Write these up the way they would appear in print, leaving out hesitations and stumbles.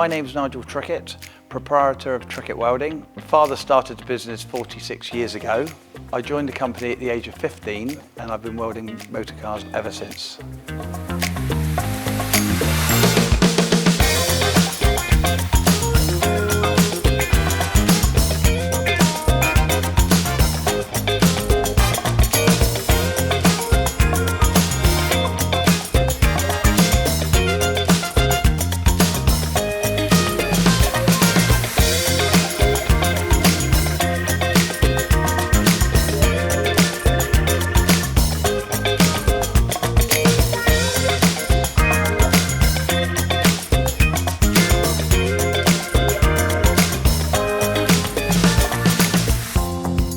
My name's Nigel Trickett, proprietor of Trickett Welding. My father started the business 46 years ago. I joined the company at the age of 15 and I've been welding motor cars ever since.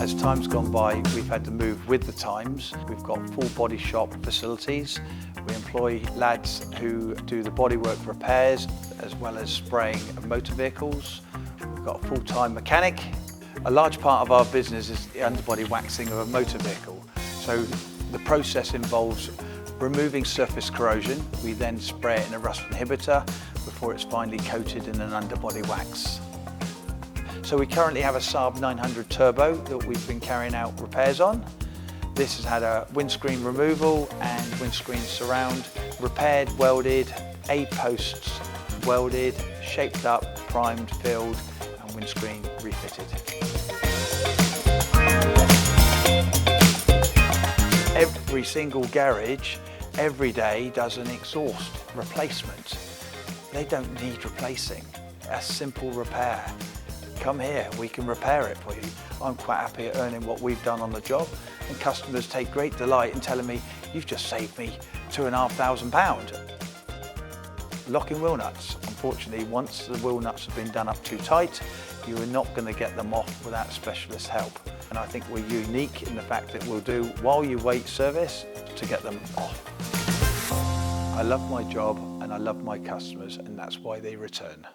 As time's gone by, we've had to move with the times. We've got full body shop facilities. We employ lads who do the bodywork repairs as well as spraying of motor vehicles. We've got a full-time mechanic. A large part of our business is the underbody waxing of a motor vehicle. So the process involves removing surface corrosion. We then spray it in a rust inhibitor before it's finally coated in an underbody wax. So we currently have a Saab 900 Turbo that we've been carrying out repairs on. This has had a windscreen removal and windscreen surround, repaired, welded, A-posts welded, shaped up, primed, filled and windscreen refitted. Every single garage every day does an exhaust replacement. They don't need replacing, a simple repair. Come here, we can repair it for you. I'm quite happy at earning what we've done on the job, and customers take great delight in telling me, you've just saved me £2,500. Locking wheel nuts. Unfortunately, once the wheel nuts have been done up too tight, you are not going to get them off without specialist help. And I think we're unique in the fact that we'll do while you wait service to get them off. I love my job and I love my customers, and that's why they return.